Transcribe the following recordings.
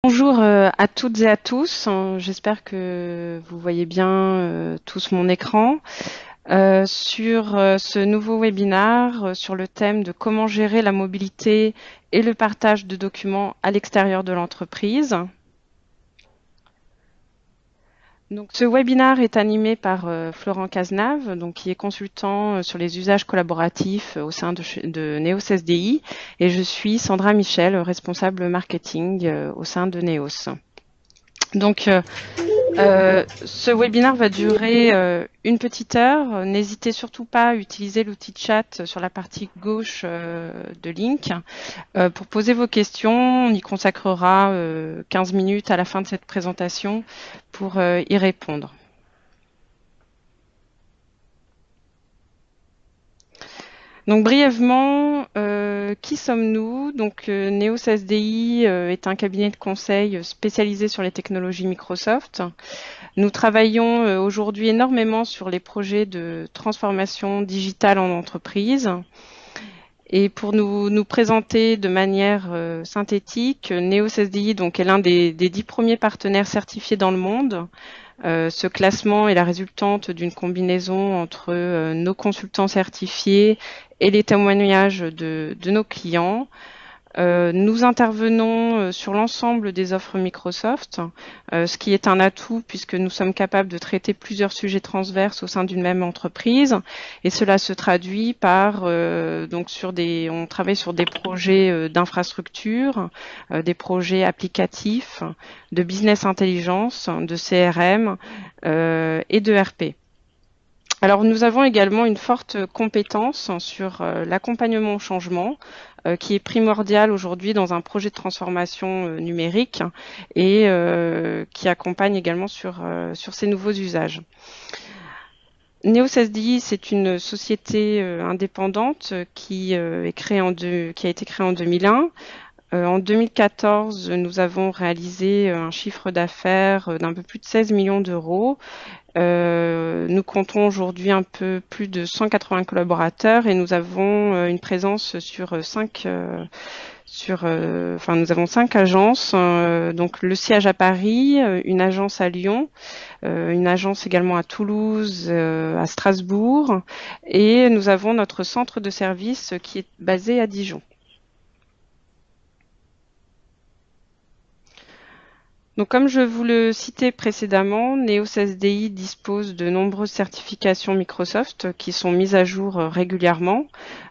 Bonjour à toutes et à tous. J'espère que vous voyez bien tous mon écran. Sur ce nouveau webinaire sur le thème de comment gérer la mobilité et le partage de documents à l'extérieur de l'entreprise. Donc, ce webinaire est animé par Florent Cazenave, donc, qui est consultant sur les usages collaboratifs au sein de Neos SDI, et je suis Sandra Michel, responsable marketing au sein de Neos. Donc, ce webinaire va durer une petite heure. N'hésitez surtout pas à utiliser l'outil chat sur la partie gauche de Link pour poser vos questions. On y consacrera 15 minutes à la fin de cette présentation pour y répondre. Donc brièvement, qui sommes-nous? Donc Neos SDI est un cabinet de conseil spécialisé sur les technologies Microsoft. Nous travaillons aujourd'hui énormément sur les projets de transformation digitale en entreprise. Et pour nous présenter de manière synthétique, Neos SDI donc, est l'un des 10 premiers partenaires certifiés dans le monde. Ce classement est la résultante d'une combinaison entre nos consultants certifiés et les témoignages de nos clients. Nous intervenons sur l'ensemble des offres Microsoft, ce qui est un atout puisque nous sommes capables de traiter plusieurs sujets transverses au sein d'une même entreprise, et cela se traduit par on travaille sur des projets d'infrastructure, des projets applicatifs, de business intelligence, de CRM et de RP. Alors nous avons également une forte compétence sur l'accompagnement au changement, qui est primordial aujourd'hui dans un projet de transformation numérique et qui accompagne également sur ces nouveaux usages. Neos SDI, c'est une société indépendante qui a été créée en 2001. En 2014, nous avons réalisé un chiffre d'affaires d'un peu plus de 16 millions d'euros. Nous comptons aujourd'hui un peu plus de 180 collaborateurs et nous avons une présence nous avons 5 agences, donc le siège à Paris, une agence à Lyon, une agence également à Toulouse, à Strasbourg, et nous avons notre centre de service qui est basé à Dijon. Donc, comme je vous le citais précédemment, Neos SDI dispose de nombreuses certifications Microsoft qui sont mises à jour régulièrement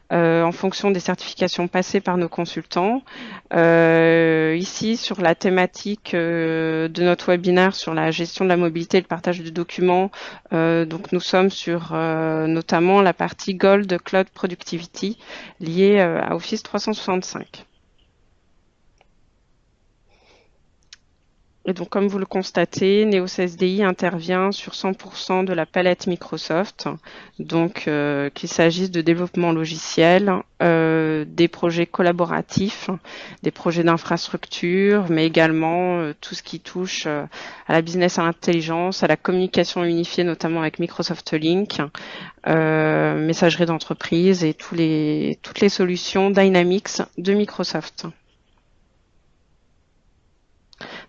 en fonction des certifications passées par nos consultants. Ici, sur la thématique de notre webinaire sur la gestion de la mobilité et le partage de documents, donc nous sommes sur notamment la partie Gold Cloud Productivity liée à Office 365. Et donc, comme vous le constatez, Neos SDI intervient sur 100% de la palette Microsoft, donc qu'il s'agisse de développement logiciel, des projets collaboratifs, des projets d'infrastructure, mais également tout ce qui touche à la business intelligence, à la communication unifiée, notamment avec Microsoft Link, messagerie d'entreprise et toutes les solutions Dynamics de Microsoft.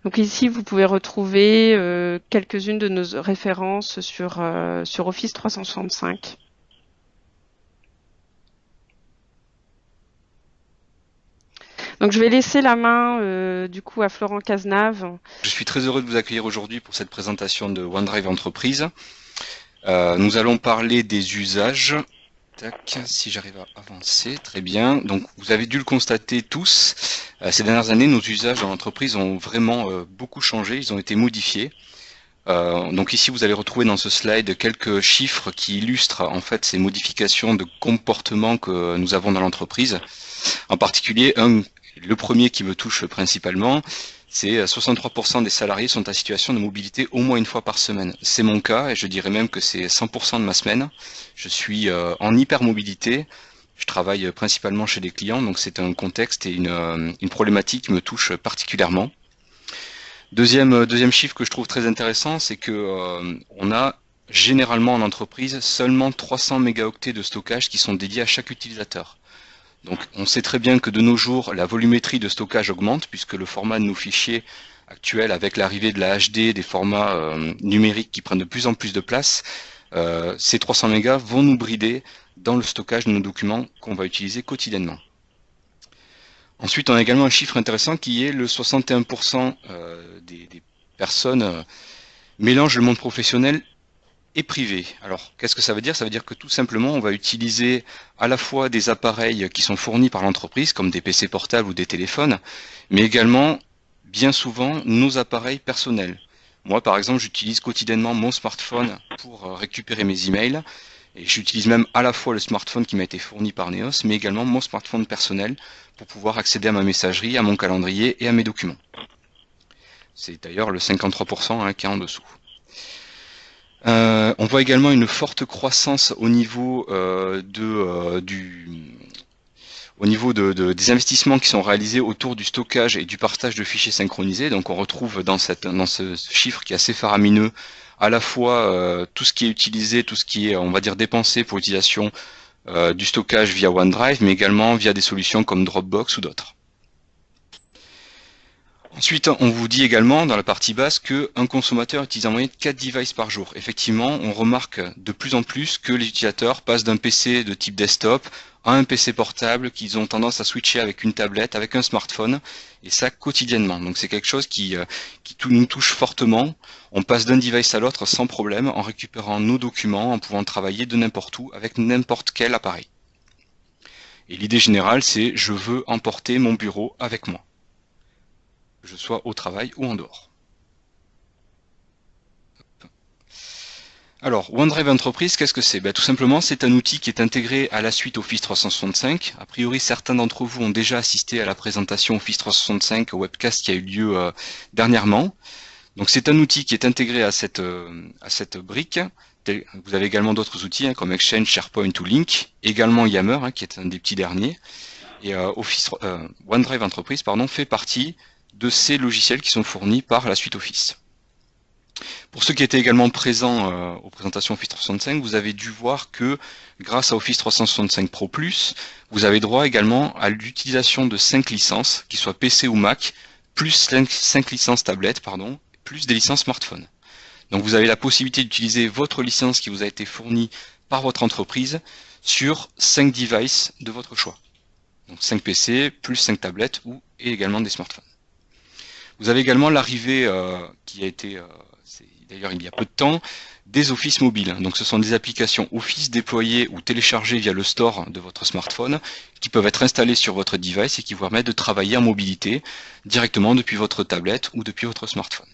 Donc ici, vous pouvez retrouver quelques-unes de nos références sur Office 365. Donc je vais laisser la main du coup à Florent Cazenave. Je suis très heureux de vous accueillir aujourd'hui pour cette présentation de OneDrive Entreprise. Nous allons parler des usages. Tac, si j'arrive à avancer, très bien. Donc vous avez dû le constater tous, ces dernières années, nos usages dans l'entreprise ont vraiment beaucoup changé, ils ont été modifiés. Donc ici vous allez retrouver dans ce slide quelques chiffres qui illustrent en fait ces modifications de comportement que nous avons dans l'entreprise. En particulier, le premier qui me touche principalement, c'est 63% des salariés sont en situation de mobilité au moins une fois par semaine. C'est mon cas et je dirais même que c'est 100% de ma semaine. Je suis en hypermobilité. Je travaille principalement chez des clients, donc c'est un contexte et une problématique qui me touche particulièrement. Deuxième chiffre que je trouve très intéressant, c'est que on a généralement en entreprise seulement 300 mégaoctets de stockage qui sont dédiés à chaque utilisateur. Donc on sait très bien que de nos jours, la volumétrie de stockage augmente puisque le format de nos fichiers actuels, avec l'arrivée de la HD, des formats numériques qui prennent de plus en plus de place, ces 300 mégas vont nous brider dans le stockage de nos documents qu'on va utiliser quotidiennement. Ensuite, on a également un chiffre intéressant qui est le 61% des personnes mélangent le monde professionnel et privé. Alors, qu'est-ce que ça veut dire? Ça veut dire que tout simplement, on va utiliser à la fois des appareils qui sont fournis par l'entreprise, comme des PC portables ou des téléphones, mais également, bien souvent, nos appareils personnels. Moi, par exemple, j'utilise quotidiennement mon smartphone pour récupérer mes emails, et j'utilise même à la fois le smartphone qui m'a été fourni par Neos, mais également mon smartphone personnel pour pouvoir accéder à ma messagerie, à mon calendrier et à mes documents. C'est d'ailleurs le 53% qui est en dessous. On voit également une forte croissance au niveau des investissements qui sont réalisés autour du stockage et du partage de fichiers synchronisés. Donc on retrouve dans ce chiffre qui est assez faramineux à la fois tout ce qui est utilisé, tout ce qui est, on va dire, dépensé pour l'utilisation du stockage via OneDrive, mais également via des solutions comme Dropbox ou d'autres. Ensuite, on vous dit également dans la partie basse qu'un consommateur utilise en moyenne 4 devices par jour. Effectivement, on remarque de plus en plus que les utilisateurs passent d'un PC de type desktop à un PC portable, qu'ils ont tendance à switcher avec une tablette, avec un smartphone, et ça quotidiennement. Donc c'est quelque chose qui nous touche fortement. On passe d'un device à l'autre sans problème, en récupérant nos documents, en pouvant travailler de n'importe où, avec n'importe quel appareil. Et l'idée générale, c'est je veux emporter mon bureau avec moi, que je sois au travail ou en dehors. Alors, OneDrive Entreprise, qu'est-ce que c'est? Tout simplement, c'est un outil qui est intégré à la suite Office 365. A priori, certains d'entre vous ont déjà assisté à la présentation Office 365 au webcast qui a eu lieu dernièrement. Donc, c'est un outil qui est intégré à cette brique. Vous avez également d'autres outils comme Exchange, SharePoint ou Lync, également Yammer, qui est un des petits derniers. Et OneDrive Entreprise fait partie de ces logiciels qui sont fournis par la suite Office. Pour ceux qui étaient également présents aux présentations Office 365, vous avez dû voir que grâce à Office 365 Pro+, vous avez droit également à l'utilisation de 5 licences, qu'ils soient PC ou Mac, plus 5 licences tablettes, plus des licences smartphone. Donc vous avez la possibilité d'utiliser votre licence qui vous a été fournie par votre entreprise sur 5 devices de votre choix. Donc 5 PC, plus 5 tablettes et également des smartphones. Vous avez également l'arrivée qui a été, d'ailleurs il y a peu de temps, des Office mobiles. Donc ce sont des applications Office déployées ou téléchargées via le store de votre smartphone qui peuvent être installées sur votre device et qui vous permettent de travailler en mobilité directement depuis votre tablette ou depuis votre smartphone.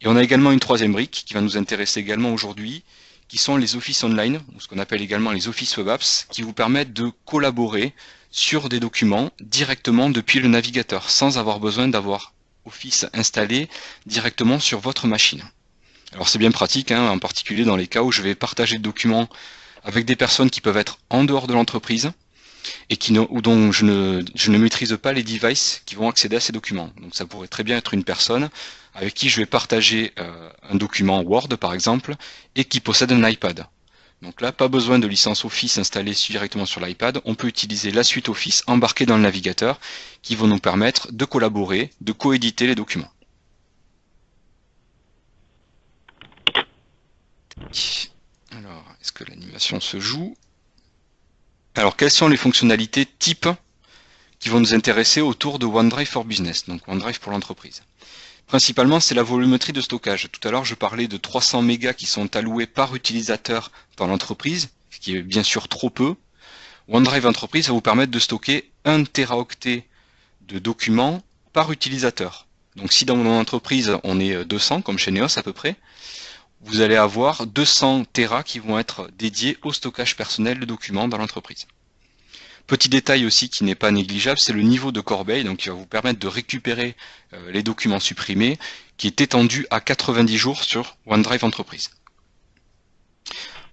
Et on a également une troisième brique qui va nous intéresser également aujourd'hui, qui sont les Office Online, ou ce qu'on appelle également les Office Web Apps, qui vous permettent de collaborer sur des documents directement depuis le navigateur, sans avoir besoin d'avoir Office installé directement sur votre machine. Alors c'est bien pratique, en particulier dans les cas où je vais partager des documents avec des personnes qui peuvent être en dehors de l'entreprise et dont je ne maîtrise pas les devices qui vont accéder à ces documents. Donc ça pourrait très bien être une personne avec qui je vais partager un document Word par exemple et qui possède un iPad. Donc là, pas besoin de licence Office installée directement sur l'iPad, on peut utiliser la suite Office embarquée dans le navigateur qui vont nous permettre de collaborer, de coéditer les documents. Alors, est-ce que l'animation se joue? Alors, quelles sont les fonctionnalités type qui vont nous intéresser autour de OneDrive for Business, donc OneDrive pour l'entreprise? Principalement, c'est la volumétrie de stockage. Tout à l'heure, je parlais de 300 mégas qui sont alloués par utilisateur dans l'entreprise, ce qui est bien sûr trop peu. OneDrive Entreprise va vous permettre de stocker 1 téraoctet de documents par utilisateur. Donc si dans mon entreprise, on est 200, comme chez Neos à peu près, vous allez avoir 200 téras qui vont être dédiés au stockage personnel de documents dans l'entreprise. Petit détail aussi qui n'est pas négligeable, c'est le niveau de corbeille, donc qui va vous permettre de récupérer les documents supprimés, qui est étendu à 90 jours sur OneDrive Entreprise.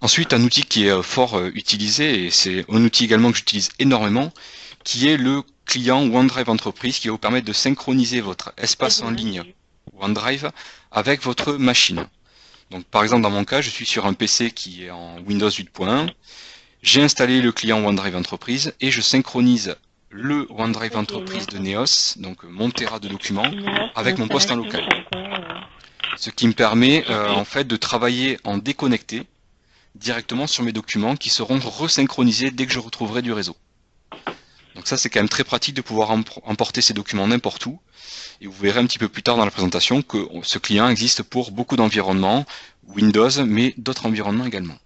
Ensuite, un outil qui est fort utilisé, et c'est un outil également que j'utilise énormément, qui est le client OneDrive Entreprise, qui va vous permettre de synchroniser votre espace en ligne OneDrive avec votre machine. Donc par exemple dans mon cas, je suis sur un PC qui est en Windows 8.1, j'ai installé le client OneDrive Entreprise et je synchronise le OneDrive Entreprise de Neos, donc mon Tera de documents, avec mon poste en local. Ce qui me permet en fait de travailler en déconnecté directement sur mes documents qui seront resynchronisés dès que je retrouverai du réseau. Donc ça c'est quand même très pratique de pouvoir emporter ces documents n'importe où. Et vous verrez un petit peu plus tard dans la présentation que ce client existe pour beaucoup d'environnements, Windows, mais d'autres environnements également.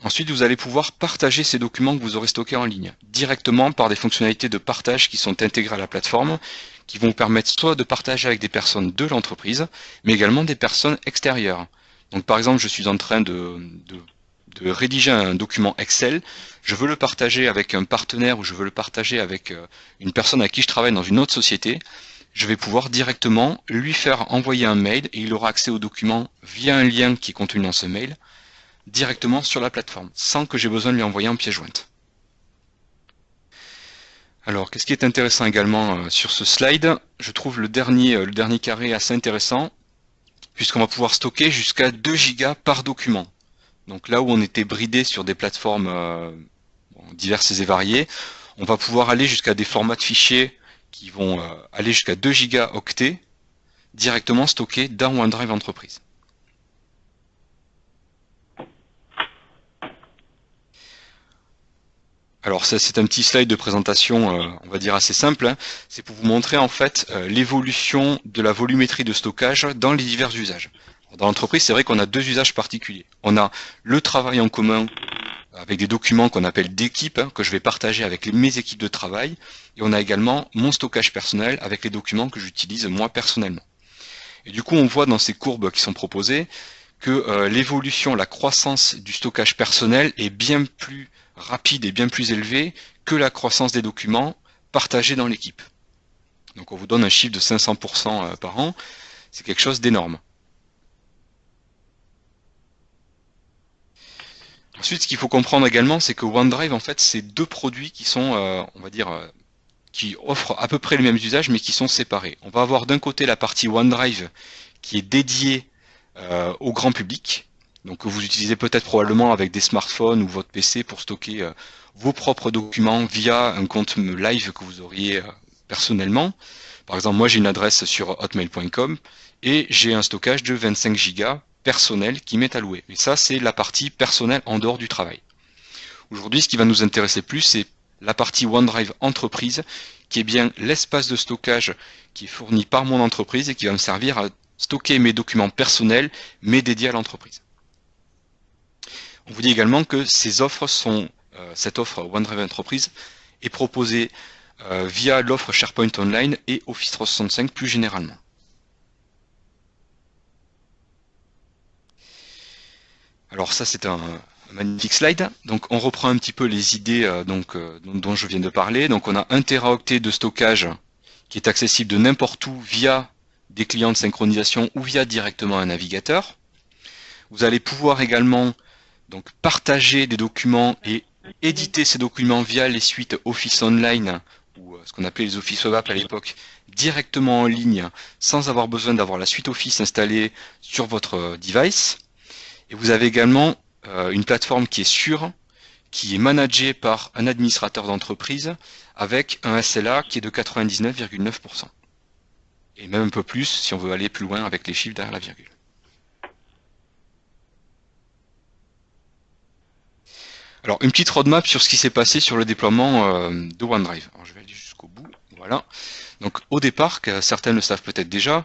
Ensuite, vous allez pouvoir partager ces documents que vous aurez stockés en ligne, directement par des fonctionnalités de partage qui sont intégrées à la plateforme, qui vont vous permettre soit de partager avec des personnes de l'entreprise, mais également des personnes extérieures. Donc par exemple, je suis en train de rédiger un document Excel, je veux le partager avec un partenaire ou je veux le partager avec une personne à qui je travaille dans une autre société, je vais pouvoir directement lui faire envoyer un mail et il aura accès au document via un lien qui est contenu dans ce mail, directement sur la plateforme, sans que j'ai besoin de lui envoyer en pièce jointe. Alors, qu'est-ce qui est intéressant également sur ce slide? Je trouve le dernier carré assez intéressant, puisqu'on va pouvoir stocker jusqu'à 2 Go par document. Donc là où on était bridé sur des plateformes diverses et variées, on va pouvoir aller jusqu'à des formats de fichiers qui vont aller jusqu'à 2 gigaoctets directement stockés dans OneDrive Entreprise. Alors ça c'est un petit slide de présentation, on va dire assez simple, hein. C'est pour vous montrer en fait l'évolution de la volumétrie de stockage dans les divers usages. Dans l'entreprise, c'est vrai qu'on a 2 usages particuliers. On a le travail en commun avec des documents qu'on appelle d'équipe, hein, que je vais partager avec mes équipes de travail, et on a également mon stockage personnel avec les documents que j'utilise moi personnellement. Et du coup, on voit dans ces courbes qui sont proposées que l'évolution, la croissance du stockage personnel est bien plus rapide et bien plus élevée que la croissance des documents partagés dans l'équipe. Donc on vous donne un chiffre de 500% par an, c'est quelque chose d'énorme. Ensuite, ce qu'il faut comprendre également, c'est que OneDrive, en fait, c'est 2 produits qui sont, on va dire, qui offrent à peu près les mêmes usages, mais qui sont séparés. On va avoir d'un côté la partie OneDrive qui est dédiée au grand public, donc que vous utilisez peut-être probablement avec des smartphones ou votre PC pour stocker vos propres documents via un compte live que vous auriez personnellement. Par exemple, moi j'ai une adresse sur hotmail.com et j'ai un stockage de 25 Go personnel qui m'est alloué. Et ça, c'est la partie personnelle en dehors du travail. Aujourd'hui, ce qui va nous intéresser plus, c'est la partie OneDrive Entreprise, qui est bien l'espace de stockage qui est fourni par mon entreprise et qui va me servir à stocker mes documents personnels, mais dédiés à l'entreprise. On vous dit également que ces offres sont, cette offre OneDrive Entreprise est proposée via l'offre SharePoint Online et Office 365 plus généralement. Alors ça c'est un magnifique slide. Donc on reprend un petit peu les idées dont je viens de parler. Donc on a 1 Teraoctet de stockage qui est accessible de n'importe où via des clients de synchronisation ou via directement un navigateur. Vous allez pouvoir également donc partager des documents et éditer ces documents via les suites Office Online ou ce qu'on appelait les Office Web Apps à l'époque, directement en ligne sans avoir besoin d'avoir la suite Office installée sur votre device. Et vous avez également une plateforme qui est sûre, qui est managée par un administrateur d'entreprise avec un SLA qui est de 99,9%. Et même un peu plus si on veut aller plus loin avec les chiffres derrière la virgule. Alors une petite roadmap sur ce qui s'est passé sur le déploiement de OneDrive. Alors, je vais aller jusqu'au bout. Voilà. Donc au départ, certains le savent peut-être déjà,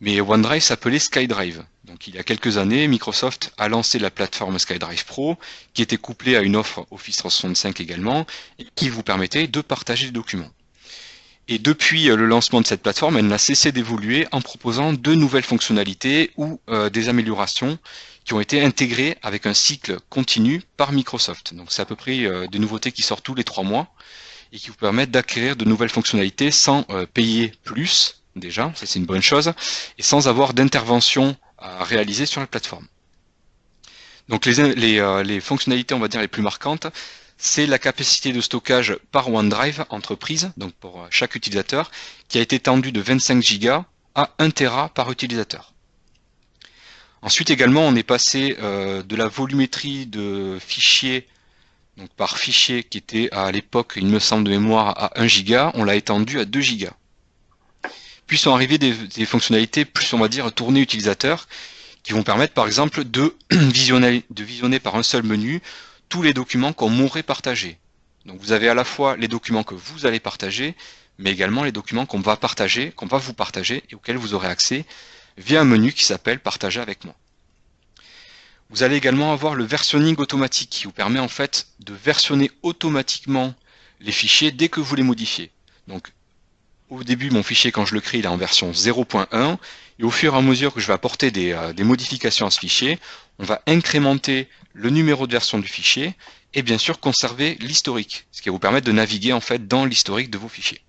mais OneDrive s'appelait SkyDrive. Donc il y a quelques années, Microsoft a lancé la plateforme SkyDrive Pro, qui était couplée à une offre Office 365 également, et qui vous permettait de partager des documents. Et depuis le lancement de cette plateforme, elle n'a cessé d'évoluer en proposant de nouvelles fonctionnalités ou des améliorations qui ont été intégrées avec un cycle continu par Microsoft. Donc c'est à peu près des nouveautés qui sortent tous les 3 mois et qui vous permettent d'acquérir de nouvelles fonctionnalités sans payer plus, déjà, ça c'est une bonne chose, et sans avoir d'intervention à réaliser sur la plateforme. Donc les fonctionnalités, on va dire, les plus marquantes, c'est la capacité de stockage par OneDrive Entreprise, donc pour chaque utilisateur, qui a été étendue de 25 Go à 1 Tera par utilisateur. Ensuite également, on est passé de la volumétrie de fichiers Donc par fichier qui était à l'époque, il me semble de mémoire, à 1 giga, on l'a étendu à 2 gigas. Puis sont arrivées des fonctionnalités plus, on va dire, tournées utilisateurs, qui vont permettre par exemple de visionner par un seul menu tous les documents qu'on m'aurait partagés. Donc vous avez à la fois les documents que vous allez partager, mais également les documents qu'on va vous partager et auxquels vous aurez accès via un menu qui s'appelle Partager avec moi. Vous allez également avoir le versionning automatique qui vous permet en fait de versionner automatiquement les fichiers dès que vous les modifiez. Donc au début, mon fichier, quand je le crée, il est en version 0.1, et au fur et à mesure que je vais apporter des modifications à ce fichier, on va incrémenter le numéro de version du fichier, et bien sûr conserver l'historique, ce qui va vous permettre de naviguer en fait dans l'historique de vos fichiers.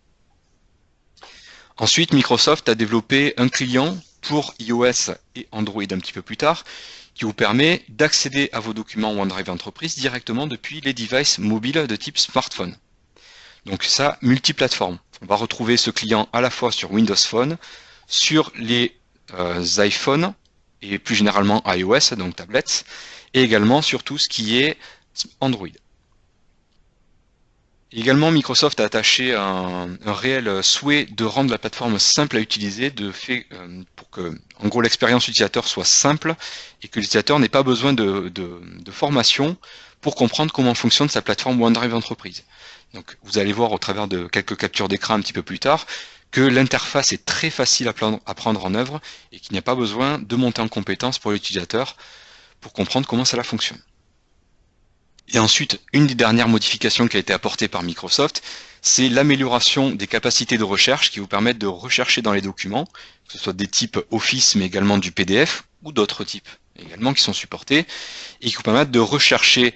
Ensuite, Microsoft a développé un client pour iOS et Android un petit peu plus tard, qui vous permet d'accéder à vos documents OneDrive Entreprise directement depuis les devices mobiles de type smartphone. Donc ça, multiplateforme. On va retrouver ce client à la fois sur Windows Phone, sur les iPhones et plus généralement iOS, donc tablettes, et également sur tout ce qui est Android. Également, Microsoft a attaché un réel souhait de rendre la plateforme simple à utiliser, pour que, en gros, l'expérience utilisateur soit simple et que l'utilisateur n'ait pas besoin de formation pour comprendre comment fonctionne sa plateforme OneDrive Entreprise. Donc, vous allez voir au travers de quelques captures d'écran un petit peu plus tard que l'interface est très facile à prendre en œuvre et qu'il n'y a pas besoin de monter en compétence pour l'utilisateur pour comprendre comment cela fonctionne. Et ensuite, une des dernières modifications qui a été apportée par Microsoft, c'est l'amélioration des capacités de recherche qui vous permettent de rechercher dans les documents, que ce soit des types Office mais également du PDF ou d'autres types également qui sont supportés et qui vous permettent de rechercher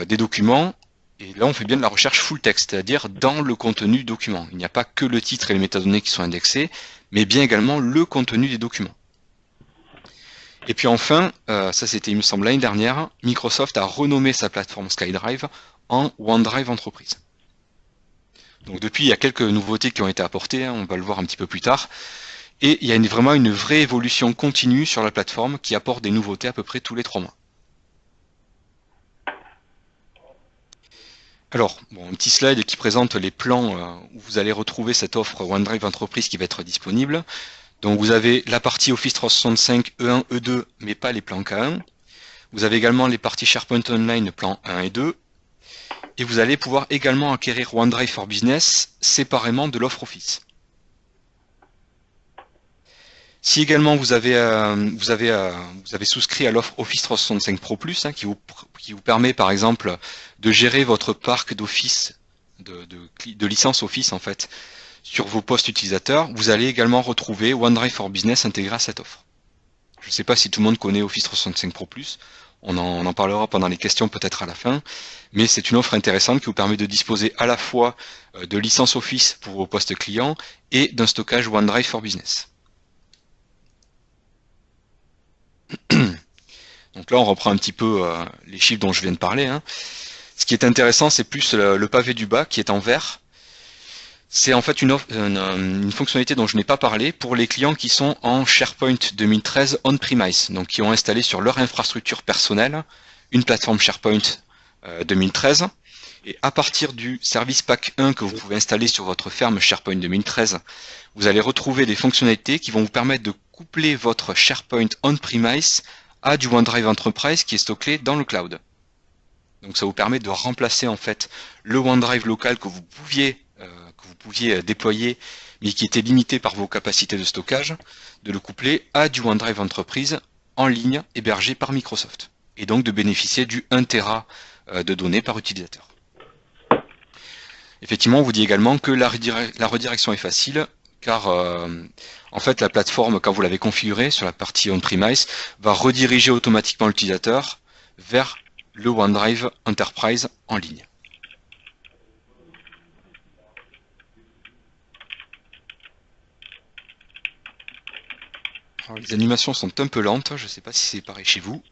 des documents. Et là, on fait bien de la recherche full text, c'est-à-dire dans le contenu du document. Il n'y a pas que le titre et les métadonnées qui sont indexés, mais bien également le contenu des documents. Et puis enfin, ça c'était il me semble l'année dernière, Microsoft a renommé sa plateforme SkyDrive en OneDrive Entreprise. Donc depuis, il y a quelques nouveautés qui ont été apportées, on va le voir un petit peu plus tard. Et il y a vraiment une vraie évolution continue sur la plateforme qui apporte des nouveautés à peu près tous les 3 mois. Alors, bon, un petit slide qui présente les plans où vous allez retrouver cette offre OneDrive Entreprise qui va être disponible. Donc vous avez la partie Office 365 E1, E2, mais pas les plans K1. Vous avez également les parties SharePoint Online, plans 1 et 2. Et vous allez pouvoir également acquérir OneDrive for Business séparément de l'offre Office. Si également vous avez souscrit à l'offre Office 365 Pro Plus, qui vous permet par exemple de gérer votre parc d'Office, de licences Office en fait, sur vos postes utilisateurs, vous allez également retrouver OneDrive for Business intégré à cette offre. Je ne sais pas si tout le monde connaît Office 365 Pro Plus, on en parlera pendant les questions peut-être à la fin, mais c'est une offre intéressante qui vous permet de disposer à la fois de licences Office pour vos postes clients et d'un stockage OneDrive for Business. Donc là on reprend un petit peu les chiffres dont je viens de parler. Ce qui est intéressant, c'est plus le pavé du bas qui est en vert. C'est en fait une fonctionnalité dont je n'ai pas parlé pour les clients qui sont en SharePoint 2013 on-premise, donc qui ont installé sur leur infrastructure personnelle une plateforme SharePoint 2013. Et à partir du service pack 1 que vous pouvez installer sur votre ferme SharePoint 2013, vous allez retrouver des fonctionnalités qui vont vous permettre de coupler votre SharePoint on-premise à du OneDrive Enterprise qui est stocké dans le cloud. Donc ça vous permet de remplacer en fait le OneDrive local que vous pouviez déployer mais qui était limité par vos capacités de stockage, de le coupler à du OneDrive Enterprise en ligne hébergé par Microsoft et donc de bénéficier du 1 Tera de données par utilisateur. Effectivement, on vous dit également que la redirection est facile car en fait la plateforme, quand vous l'avez configurée sur la partie on-premise, va rediriger automatiquement l'utilisateur vers le OneDrive Enterprise en ligne. Alors, les animations sont un peu lentes, je ne sais pas si c'est pareil chez vous.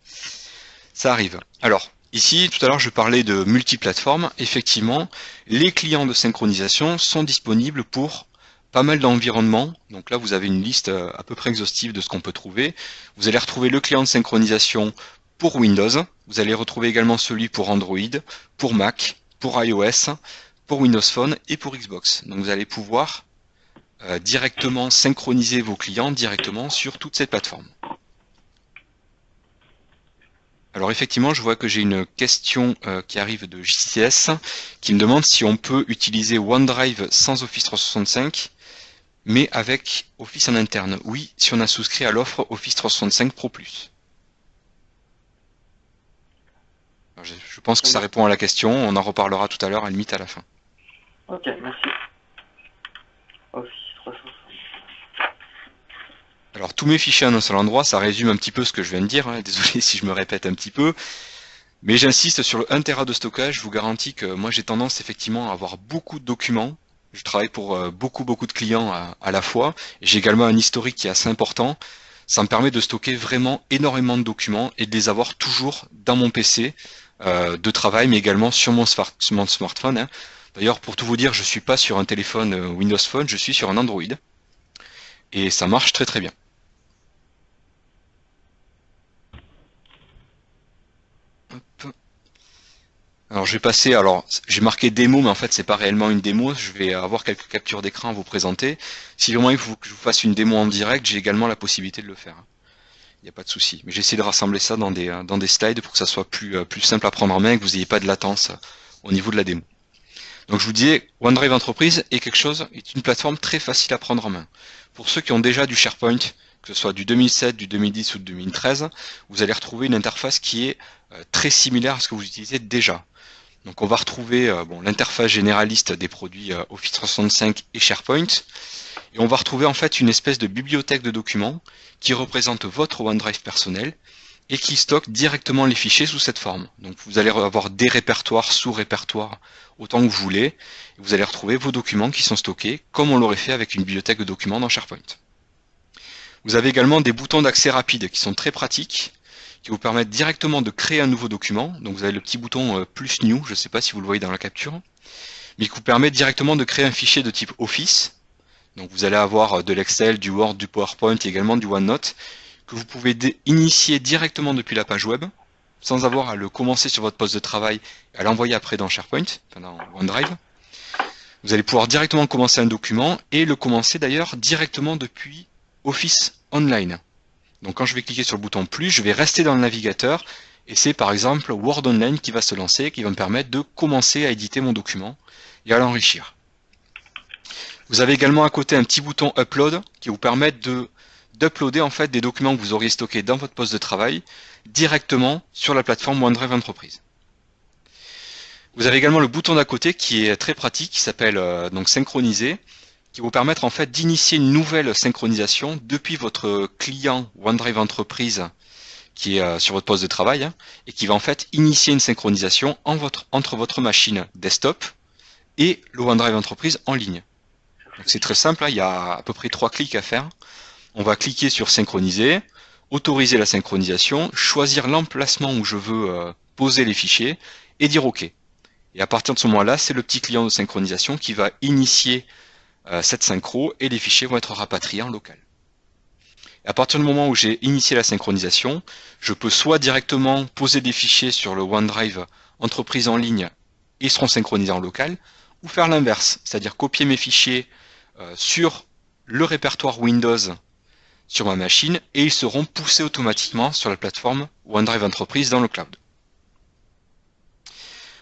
Ça arrive. Alors, ici, tout à l'heure, je parlais de multiplateformes. Effectivement, les clients de synchronisation sont disponibles pour pas mal d'environnements. Donc là, vous avez une liste à peu près exhaustive de ce qu'on peut trouver. Vous allez retrouver le client de synchronisation pour Windows. Vous allez retrouver également celui pour Android, pour Mac, pour iOS, pour Windows Phone et pour Xbox. Donc vous allez pouvoir directement synchroniser vos clients directement sur toute cette plateforme. Alors effectivement, je vois que j'ai une question qui arrive de JCS qui me demande si on peut utiliser OneDrive sans Office 365, mais avec Office en interne. Oui, si on a souscrit à l'offre Office 365 Pro+. Alors, je pense que ça répond à la question, on en reparlera tout à l'heure, à la limite à la fin. Ok, merci. Office 365. Alors tous mes fichiers en un seul endroit, ça résume un petit peu ce que je viens de dire, hein. Désolé si je me répète un petit peu, mais j'insiste sur le 1 Tera de stockage. Je vous garantis que moi j'ai tendance effectivement à avoir beaucoup de documents, je travaille pour beaucoup de clients à la fois, j'ai également un historique qui est assez important, ça me permet de stocker vraiment énormément de documents et de les avoir toujours dans mon PC de travail, mais également sur mon smartphone, hein. D'ailleurs, pour tout vous dire, je suis pas sur un téléphone Windows Phone, je suis sur un Android. Et ça marche très très bien. Hop. Alors je vais passer, alors j'ai marqué démo, mais en fait c'est pas réellement une démo, je vais avoir quelques captures d'écran à vous présenter. Si vraiment il faut que je vous fasse une démo en direct, j'ai également la possibilité de le faire. Il n'y a pas de souci. Mais j'essaie de rassembler ça dans des slides pour que ça soit plus simple à prendre en main et que vous n'ayez pas de latence au niveau de la démo. Donc je vous disais, OneDrive Entreprise est une plateforme très facile à prendre en main. Pour ceux qui ont déjà du SharePoint, que ce soit du 2007, du 2010 ou du 2013, vous allez retrouver une interface qui est très similaire à ce que vous utilisez déjà. Donc on va retrouver l'interface généraliste des produits Office 365 et SharePoint, et on va retrouver en fait une espèce de bibliothèque de documents qui représente votre OneDrive personnel et qui stocke directement les fichiers sous cette forme. Donc vous allez avoir des répertoires, sous-répertoires, autant que vous voulez, et vous allez retrouver vos documents qui sont stockés, comme on l'aurait fait avec une bibliothèque de documents dans SharePoint. Vous avez également des boutons d'accès rapide qui sont très pratiques, qui vous permettent directement de créer un nouveau document. Donc vous avez le petit bouton plus new, je ne sais pas si vous le voyez dans la capture, mais qui vous permet directement de créer un fichier de type Office. Donc vous allez avoir de l'Excel, du Word, du PowerPoint et également du OneNote, que vous pouvez initier directement depuis la page web, sans avoir à le commencer sur votre poste de travail et à l'envoyer après dans SharePoint, enfin dans OneDrive. Vous allez pouvoir directement commencer un document et le commencer d'ailleurs directement depuis Office Online. Donc quand je vais cliquer sur le bouton plus, je vais rester dans le navigateur et c'est par exemple Word Online qui va se lancer, qui va me permettre de commencer à éditer mon document et à l'enrichir. Vous avez également à côté un petit bouton Upload qui vous permet d'uploader en fait des documents que vous auriez stockés dans votre poste de travail directement sur la plateforme OneDrive Entreprise. Vous avez également le bouton d'à côté qui est très pratique, qui s'appelle donc synchroniser, qui vous permettre en fait d'initier une nouvelle synchronisation depuis votre client OneDrive Entreprise qui est sur votre poste de travail, hein, et qui va en fait initier une synchronisation entre votre machine desktop et le OneDrive Entreprise en ligne. Donc c'est très simple, hein, il y a à peu près 3 clics à faire. On va cliquer sur synchroniser, autoriser la synchronisation, choisir l'emplacement où je veux poser les fichiers et dire OK. Et à partir de ce moment-là, c'est le petit client de synchronisation qui va initier cette synchro et les fichiers vont être rapatriés en local. Et à partir du moment où j'ai initié la synchronisation, je peux soit directement poser des fichiers sur le OneDrive Entreprise en ligne et ils seront synchronisés en local, ou faire l'inverse, c'est-à-dire copier mes fichiers sur le répertoire Windows sur ma machine et ils seront poussés automatiquement sur la plateforme OneDrive Entreprise dans le cloud.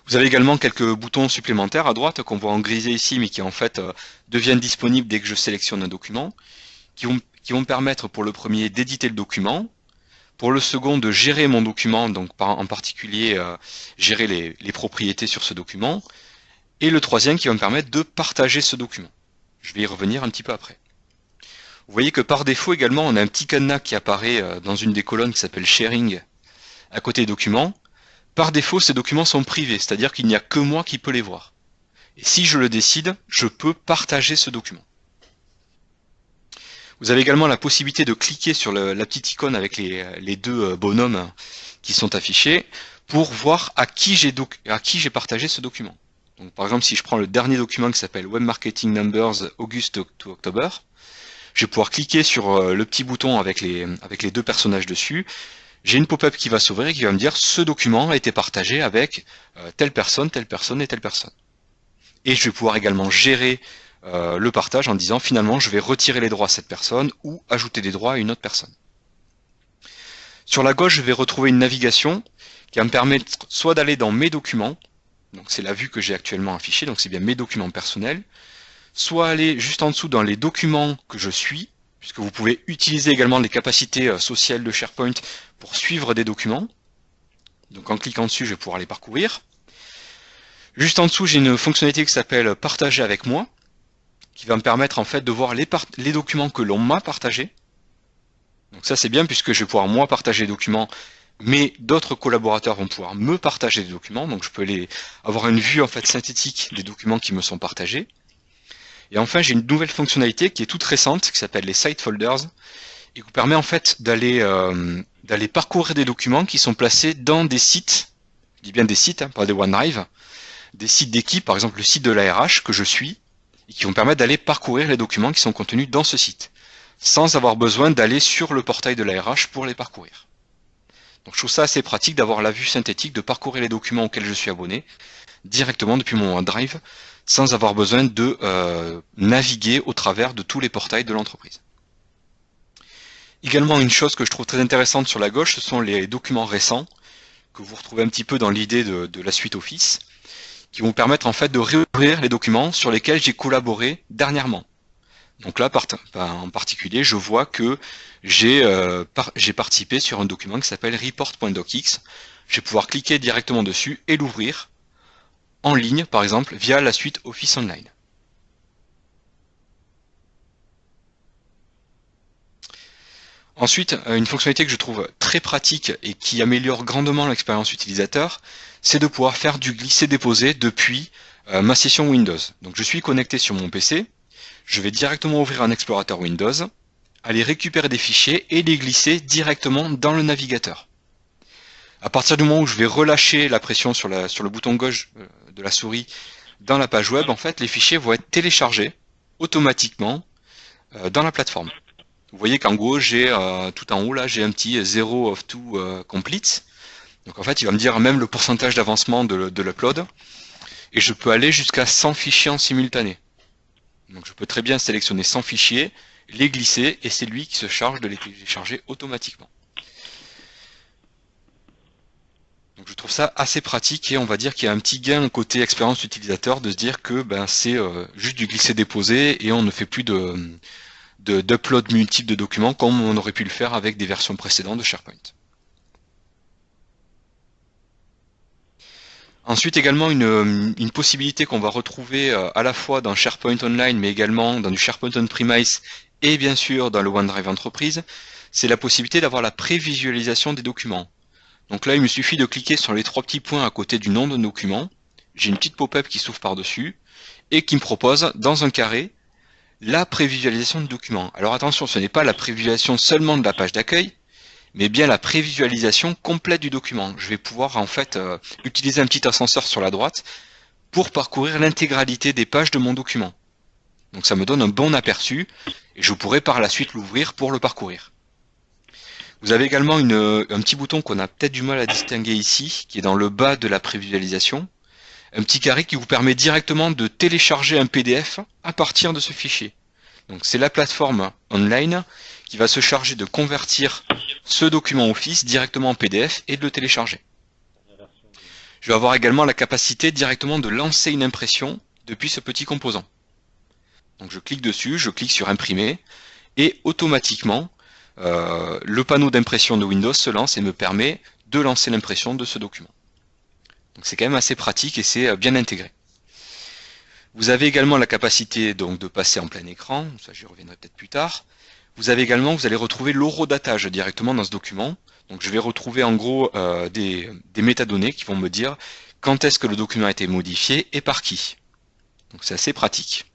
Vous avez également quelques boutons supplémentaires à droite qu'on voit en grisé ici mais qui en fait deviennent disponibles dès que je sélectionne un document, qui vont me permettre pour le premier d'éditer le document, pour le second de gérer mon document, donc en particulier gérer les propriétés sur ce document, et le troisième qui va me permettre de partager ce document. Je vais y revenir un petit peu après. Vous voyez que par défaut également, on a un petit cadenas qui apparaît dans une des colonnes qui s'appelle Sharing à côté des documents. Par défaut, ces documents sont privés, c'est-à-dire qu'il n'y a que moi qui peux les voir. Et si je le décide, je peux partager ce document. Vous avez également la possibilité de cliquer sur la petite icône avec les deux bonhommes qui sont affichés pour voir à qui j'ai partagé ce document. Donc, par exemple, si je prends le dernier document qui s'appelle Web Marketing Numbers August to October, je vais pouvoir cliquer sur le petit bouton avec les deux personnages dessus. j'ai une pop-up qui va s'ouvrir et qui va me dire ce document a été partagé avec telle personne et telle personne. Et je vais pouvoir également gérer le partage en disant finalement je vais retirer les droits à cette personne ou ajouter des droits à une autre personne. Sur la gauche, je vais retrouver une navigation qui va me permettre soit d'aller dans mes documents, donc c'est la vue que j'ai actuellement affichée, donc c'est bien mes documents personnels, soit aller juste en dessous dans les documents que je suis, puisque vous pouvez utiliser également les capacités sociales de SharePoint pour suivre des documents. Donc en cliquant dessus, je vais pouvoir les parcourir. Juste en dessous, j'ai une fonctionnalité qui s'appelle Partager avec moi, qui va me permettre en fait de voir les documents que l'on m'a partagés. Donc ça c'est bien puisque je vais pouvoir moi partager les documents, mais d'autres collaborateurs vont pouvoir me partager des documents, donc je peux avoir une vue en fait synthétique des documents qui me sont partagés. Et enfin j'ai une nouvelle fonctionnalité qui est toute récente, qui s'appelle les Site Folders, et qui vous permet en fait d'aller parcourir des documents qui sont placés dans des sites, je dis bien des sites, hein, pas des OneDrive, des sites d'équipe, par exemple le site de la RH que je suis, et qui vont permettre d'aller parcourir les documents qui sont contenus dans ce site, sans avoir besoin d'aller sur le portail de la RH pour les parcourir. Donc je trouve ça assez pratique d'avoir la vue synthétique, de parcourir les documents auxquels je suis abonné directement depuis mon OneDrive, sans avoir besoin de naviguer au travers de tous les portails de l'entreprise. Également une chose que je trouve très intéressante sur la gauche, ce sont les documents récents, que vous retrouvez un petit peu dans l'idée de la suite Office, qui vont permettre en fait de réouvrir les documents sur lesquels j'ai collaboré dernièrement. Donc là, en particulier, je vois que j'ai participé sur un document qui s'appelle report.docx. Je vais pouvoir cliquer directement dessus et l'ouvrir en ligne, par exemple, via la suite Office Online. Ensuite, une fonctionnalité que je trouve très pratique et qui améliore grandement l'expérience utilisateur, c'est de pouvoir faire du glisser-déposer depuis ma session Windows. Donc je suis connecté sur mon PC. Je vais directement ouvrir un explorateur Windows, aller récupérer des fichiers et les glisser directement dans le navigateur. À partir du moment où je vais relâcher la pression sur le bouton gauche de la souris dans la page web, en fait, les fichiers vont être téléchargés automatiquement dans la plateforme. Vous voyez qu'en gros, j'ai tout en haut là, j'ai un petit 0 of 2 complete. Donc en fait, il va me dire même le pourcentage d'avancement de l'upload. Et je peux aller jusqu'à 100 fichiers en simultané. Donc je peux très bien sélectionner 100 fichiers, les glisser, et c'est lui qui se charge de les télécharger automatiquement. Donc je trouve ça assez pratique et on va dire qu'il y a un petit gain côté expérience utilisateur de se dire que c'est juste du glisser-déposer et on ne fait plus d'upload multiple de documents comme on aurait pu le faire avec des versions précédentes de SharePoint. Ensuite également une possibilité qu'on va retrouver à la fois dans SharePoint Online mais également dans du SharePoint On-Premise et bien sûr dans le OneDrive Entreprise, c'est la possibilité d'avoir la prévisualisation des documents. Donc là il me suffit de cliquer sur les trois petits points à côté du nom d'un document, j'ai une petite pop-up qui s'ouvre par-dessus et qui me propose dans un carré la prévisualisation du document. Alors attention, ce n'est pas la prévisualisation seulement de la page d'accueil, mais bien la prévisualisation complète du document. Je vais pouvoir en fait utiliser un petit ascenseur sur la droite pour parcourir l'intégralité des pages de mon document. Donc ça me donne un bon aperçu et je pourrai par la suite l'ouvrir pour le parcourir. Vous avez également un petit bouton qu'on a peut-être du mal à distinguer ici, qui est dans le bas de la prévisualisation. Un petit carré qui vous permet directement de télécharger un PDF à partir de ce fichier. Donc c'est la plateforme online qui va se charger de convertir ce document Office directement en PDF et de le télécharger. Je vais avoir également la capacité directement de lancer une impression depuis ce petit composant. Donc je clique dessus, je clique sur imprimer et automatiquement le panneau d'impression de Windows se lance et me permet de lancer l'impression de ce document. Donc c'est quand même assez pratique et c'est bien intégré. Vous avez également la capacité donc de passer en plein écran, ça j'y reviendrai peut-être plus tard. Vous allez retrouver l'horodatage directement dans ce document. Donc je vais retrouver en gros des métadonnées qui vont me dire quand est-ce que le document a été modifié et par qui. Donc c'est assez pratique.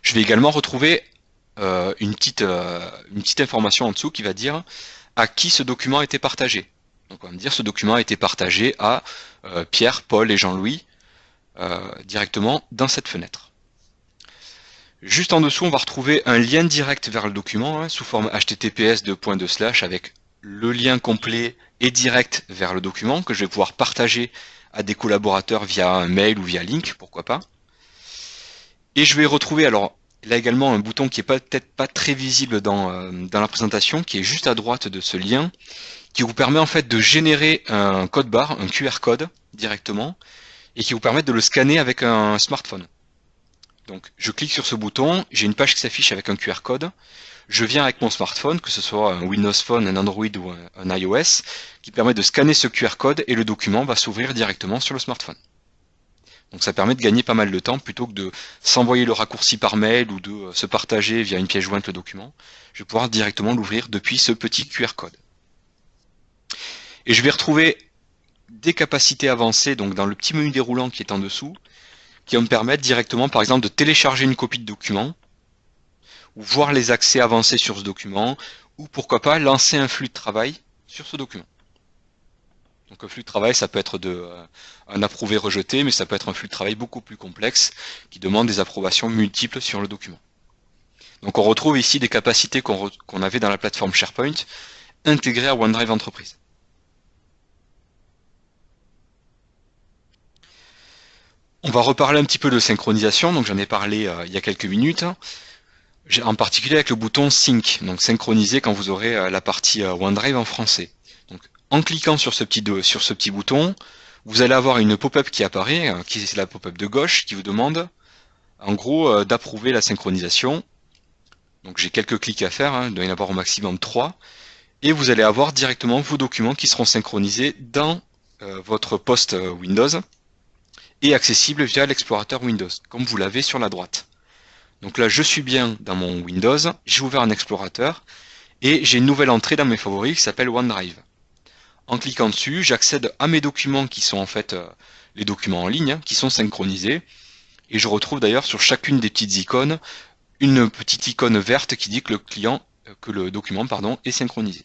Je vais également retrouver une petite information en dessous qui va dire à qui ce document a été partagé. Donc on va me dire ce document a été partagé à Pierre, Paul et Jean-Louis directement dans cette fenêtre. Juste en dessous, on va retrouver un lien direct vers le document sous forme https:// avec le lien complet et direct vers le document que je vais pouvoir partager à des collaborateurs via un mail ou via link, pourquoi pas. Et je vais retrouver alors là également un bouton qui est peut-être pas très visible dans la présentation, qui est juste à droite de ce lien, qui vous permet en fait de générer un code barre, un QR code directement, et qui vous permet de le scanner avec un smartphone. Donc je clique sur ce bouton, j'ai une page qui s'affiche avec un QR code, je viens avec mon smartphone, que ce soit un Windows Phone, un Android ou un iOS, qui permet de scanner ce QR code et le document va s'ouvrir directement sur le smartphone. Donc ça permet de gagner pas mal de temps plutôt que de s'envoyer le raccourci par mail ou de se partager via une pièce jointe le document. Je vais pouvoir directement l'ouvrir depuis ce petit QR code. Et je vais retrouver des capacités avancées donc dans le petit menu déroulant qui est en dessous, qui va me permettre directement par exemple de télécharger une copie de document, ou voir les accès avancés sur ce document, ou pourquoi pas lancer un flux de travail sur ce document. Donc un flux de travail, ça peut être un approuvé rejeté, mais ça peut être un flux de travail beaucoup plus complexe qui demande des approbations multiples sur le document. Donc on retrouve ici des capacités qu'on avait dans la plateforme SharePoint intégrées à OneDrive Entreprise. On va reparler un petit peu de synchronisation, donc j'en ai parlé il y a quelques minutes, en particulier avec le bouton Sync, donc synchroniser quand vous aurez la partie OneDrive en français. Donc, en cliquant sur ce petit bouton, vous allez avoir une pop-up qui apparaît, qui est la pop-up de gauche, qui vous demande en gros d'approuver la synchronisation. Donc j'ai quelques clics à faire, il doit y en avoir au maximum 3, et vous allez avoir directement vos documents qui seront synchronisés dans votre poste Windows, et accessible via l'explorateur Windows, comme vous l'avez sur la droite. Donc là, je suis bien dans mon Windows, j'ai ouvert un explorateur, et j'ai une nouvelle entrée dans mes favoris qui s'appelle OneDrive. En cliquant dessus, j'accède à mes documents qui sont en fait les documents en ligne, qui sont synchronisés, et je retrouve d'ailleurs sur chacune des petites icônes, une petite icône verte qui dit que le document est synchronisé.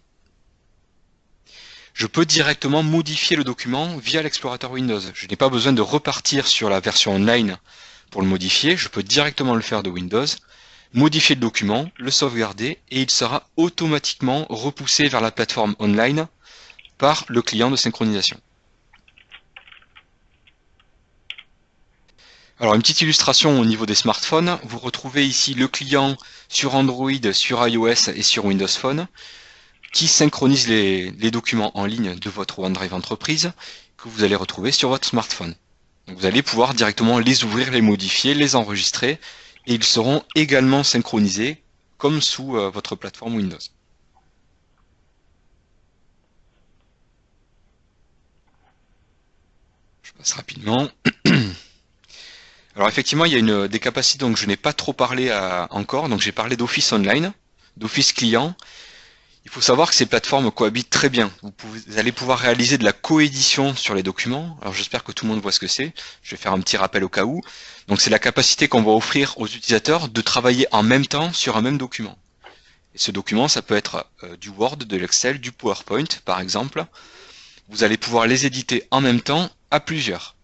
Je peux directement modifier le document via l'explorateur Windows. Je n'ai pas besoin de repartir sur la version online pour le modifier. Je peux directement le faire de Windows, modifier le document, le sauvegarder et il sera automatiquement repoussé vers la plateforme online par le client de synchronisation. Alors une petite illustration au niveau des smartphones. Vous retrouvez ici le client sur Android, sur iOS et sur Windows Phone, qui synchronise les documents en ligne de votre OneDrive Entreprise que vous allez retrouver sur votre smartphone. Donc vous allez pouvoir directement les ouvrir, les modifier, les enregistrer et ils seront également synchronisés comme sous votre plateforme Windows. Je passe rapidement. Alors effectivement, il y a des capacités dont je n'ai pas trop parlé encore. Donc j'ai parlé d'Office Online, d'Office Client. Il faut savoir que ces plateformes cohabitent très bien. Vous allez pouvoir réaliser de la coédition sur les documents. Alors j'espère que tout le monde voit ce que c'est. Je vais faire un petit rappel au cas où. Donc c'est la capacité qu'on va offrir aux utilisateurs de travailler en même temps sur un même document. Et ce document, ça peut être du Word, de l'Excel, du PowerPoint par exemple. Vous allez pouvoir les éditer en même temps à plusieurs.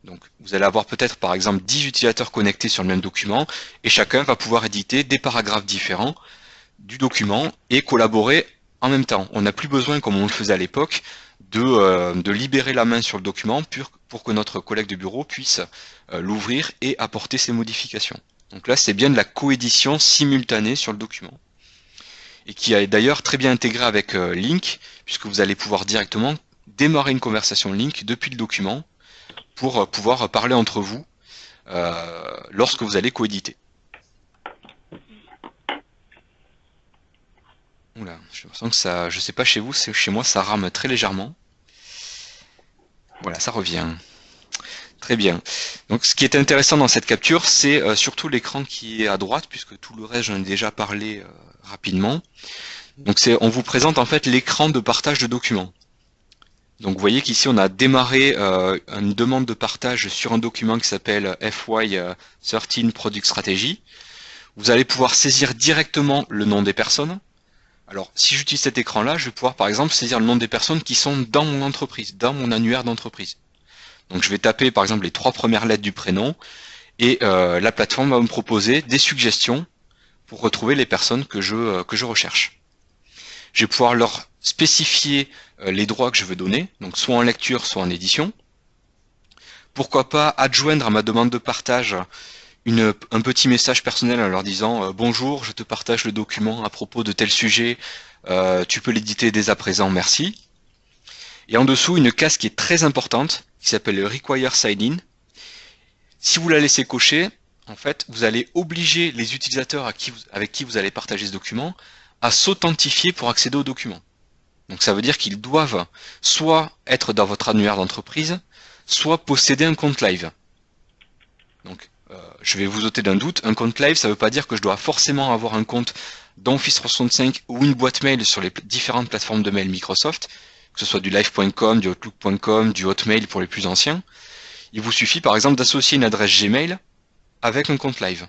Donc vous allez avoir peut-être par exemple 10 utilisateurs connectés sur le même document et chacun va pouvoir éditer des paragraphes différents du document et collaborer en même temps. On n'a plus besoin, comme on le faisait à l'époque, de libérer la main sur le document pour que notre collègue de bureau puisse l'ouvrir et apporter ses modifications. Donc là, c'est bien de la coédition simultanée sur le document. Et qui est d'ailleurs très bien intégré avec Lync, puisque vous allez pouvoir directement démarrer une conversation Lync depuis le document pour pouvoir parler entre vous lorsque vous allez coéditer. Oula, je sens que ça, je sais pas chez vous, chez moi ça rame très légèrement. Voilà, ça revient. Très bien. Donc ce qui est intéressant dans cette capture, c'est surtout l'écran qui est à droite, puisque tout le reste j'en ai déjà parlé rapidement. Donc on vous présente en fait l'écran de partage de documents. Donc vous voyez qu'ici on a démarré une demande de partage sur un document qui s'appelle FY13 Product Strategy. Vous allez pouvoir saisir directement le nom des personnes. Alors, si j'utilise cet écran-là, je vais pouvoir par exemple saisir le nom des personnes qui sont dans mon entreprise, dans mon annuaire d'entreprise. Donc je vais taper par exemple les 3 premières lettres du prénom et la plateforme va me proposer des suggestions pour retrouver les personnes que je recherche. Je vais pouvoir leur spécifier les droits que je veux donner, donc soit en lecture, soit en édition. Pourquoi pas adjoindre à ma demande de partage un petit message personnel en leur disant bonjour, je te partage le document à propos de tel sujet, tu peux l'éditer dès à présent, merci. Et en dessous, une case qui est très importante, qui s'appelle Require Sign-in. Si vous la laissez cocher, en fait, vous allez obliger les utilisateurs avec qui vous allez partager ce document à s'authentifier pour accéder au document. Donc ça veut dire qu'ils doivent soit être dans votre annuaire d'entreprise, soit posséder un compte live. Donc je vais vous ôter d'un doute, un compte live, ça ne veut pas dire que je dois forcément avoir un compte dans Office 365 ou une boîte mail sur les différentes plateformes de mail Microsoft, que ce soit du live.com, du outlook.com, du hotmail pour les plus anciens. Il vous suffit par exemple d'associer une adresse Gmail avec un compte live.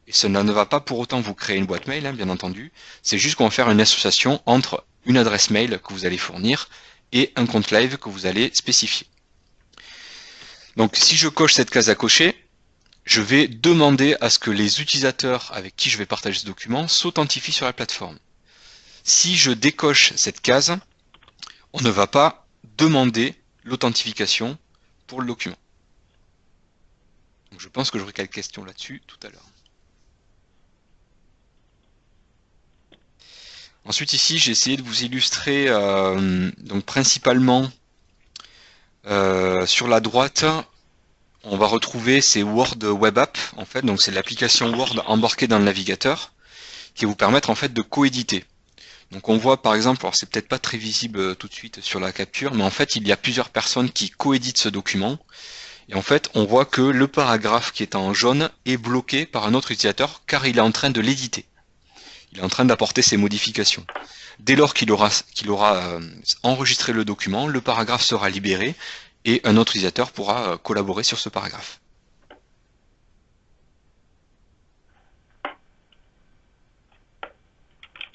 Et cela ne va pas pour autant vous créer une boîte mail, hein, bien entendu. C'est juste qu'on va faire une association entre une adresse mail que vous allez fournir et un compte live que vous allez spécifier. Donc si je coche cette case à cocher, je vais demander à ce que les utilisateurs avec qui je vais partager ce document s'authentifient sur la plateforme. Si je décoche cette case, on ne va pas demander l'authentification pour le document. Donc je pense que j'aurai quelques questions là-dessus tout à l'heure. Ensuite ici, j'ai essayé de vous illustrer donc principalement sur la droite, on va retrouver ces Word Web App en fait, donc c'est l'application Word embarquée dans le navigateur qui va vous permettre en fait de coéditer. Donc on voit par exemple, alors c'est peut-être pas très visible tout de suite sur la capture, mais en fait il y a plusieurs personnes qui coéditent ce document. Et en fait on voit que le paragraphe qui est en jaune est bloqué par un autre utilisateur car il est en train de l'éditer. Il est en train d'apporter ses modifications. Dès lors qu'il aura enregistré le document, le paragraphe sera libéré et un autre utilisateur pourra collaborer sur ce paragraphe.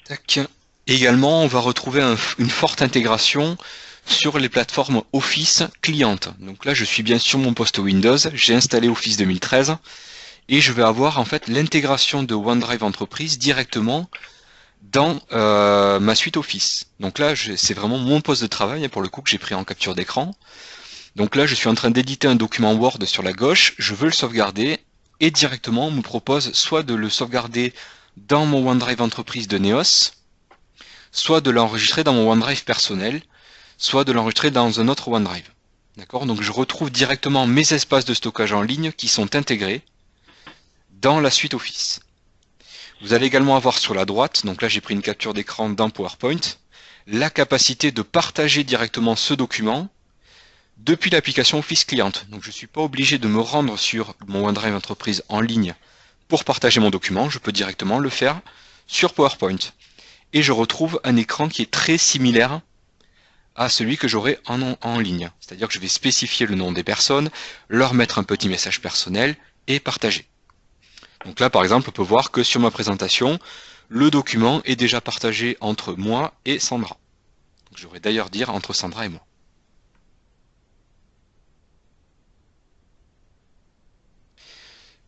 Tac. Également, on va retrouver une forte intégration sur les plateformes Office clientes. Donc là, je suis bien sur mon poste Windows, j'ai installé Office 2013 et je vais avoir en fait l'intégration de OneDrive Entreprise directement dans ma suite Office. Donc là, c'est vraiment mon poste de travail pour le coup que j'ai pris en capture d'écran. Donc là, je suis en train d'éditer un document Word sur la gauche, je veux le sauvegarder et directement on me propose soit de le sauvegarder dans mon OneDrive Entreprise de Neos, soit de l'enregistrer dans mon OneDrive personnel, soit de l'enregistrer dans un autre OneDrive. D'accord ? Donc je retrouve directement mes espaces de stockage en ligne qui sont intégrés dans la suite Office. Vous allez également avoir sur la droite, donc là j'ai pris une capture d'écran dans PowerPoint, la capacité de partager directement ce document depuis l'application Office cliente. Donc je ne suis pas obligé de me rendre sur mon OneDrive Entreprise en ligne pour partager mon document, je peux directement le faire sur PowerPoint. Et je retrouve un écran qui est très similaire à celui que j'aurai en ligne. C'est-à-dire que je vais spécifier le nom des personnes, leur mettre un petit message personnel et partager. Donc là, par exemple, on peut voir que sur ma présentation, le document est déjà partagé entre moi et Sandra. Je devrais d'ailleurs dire entre Sandra et moi.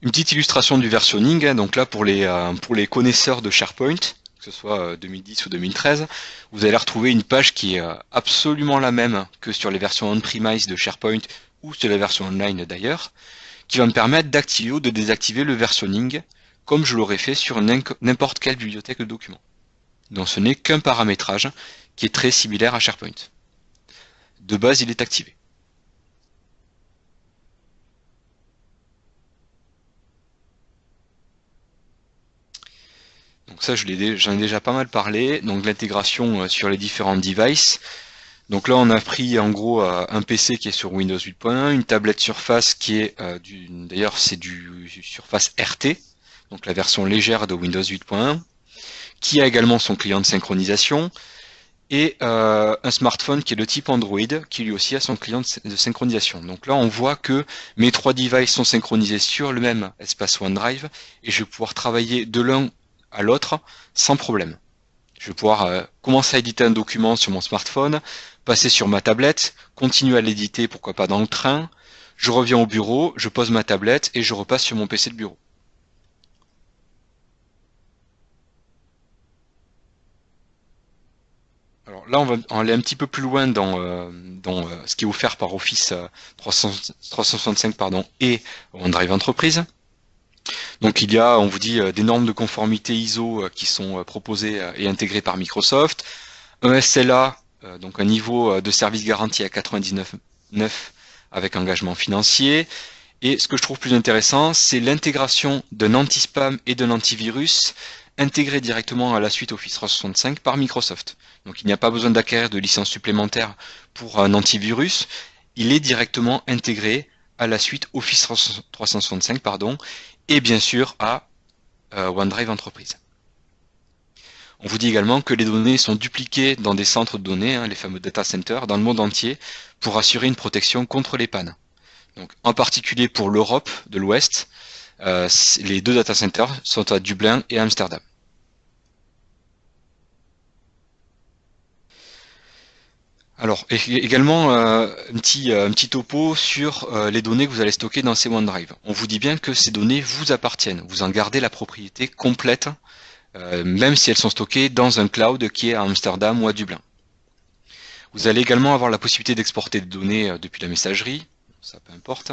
Une petite illustration du versionning, donc là pour les connaisseurs de SharePoint, que ce soit 2010 ou 2013, vous allez retrouver une page qui est absolument la même que sur les versions on-premise de SharePoint ou sur les versions online d'ailleurs, qui va me permettre d'activer ou de désactiver le versionning comme je l'aurais fait sur n'importe quelle bibliothèque de documents. Donc ce n'est qu'un paramétrage qui est très similaire à SharePoint. De base, il est activé. Donc ça, j'en ai déjà pas mal parlé. Donc l'intégration sur les différents devices. Donc là, on a pris en gros un PC qui est sur Windows 8.1, une tablette Surface qui est d'ailleurs c'est du Surface RT, donc la version légère de Windows 8.1, qui a également son client de synchronisation, et un smartphone qui est de type Android, qui lui aussi a son client de synchronisation. Donc là, on voit que mes trois devices sont synchronisés sur le même espace OneDrive, et je vais pouvoir travailler de l'un à l'autre sans problème. Je vais pouvoir commencer à éditer un document sur mon smartphone, passer sur ma tablette, continuer à l'éditer, pourquoi pas dans le train, je reviens au bureau, je pose ma tablette et je repasse sur mon PC de bureau. Alors là, on va aller un petit peu plus loin dans, ce qui est offert par Office 365 pardon, et OneDrive Entreprise. Donc il y a, on vous dit, des normes de conformité ISO qui sont proposées et intégrées par Microsoft, un SLA, donc un niveau de service garanti à 99,9 avec engagement financier. Et ce que je trouve plus intéressant, c'est l'intégration d'un anti-spam et d'un antivirus intégré directement à la suite Office 365 par Microsoft. Donc il n'y a pas besoin d'acquérir de licence supplémentaire pour un antivirus, il est directement intégré à la suite Office 365 pardon, et bien sûr à OneDrive Entreprise. On vous dit également que les données sont dupliquées dans des centres de données, les fameux data centers, dans le monde entier, pour assurer une protection contre les pannes. Donc, en particulier pour l'Europe de l'Ouest, les 2 data centers sont à Dublin et à Amsterdam. Alors, également, un petit topo sur les données que vous allez stocker dans ces OneDrive. On vous dit bien que ces données vous appartiennent. Vous en gardez la propriété complète, même si elles sont stockées dans un cloud qui est à Amsterdam ou à Dublin. Vous allez également avoir la possibilité d'exporter des données depuis la messagerie, ça peu importe.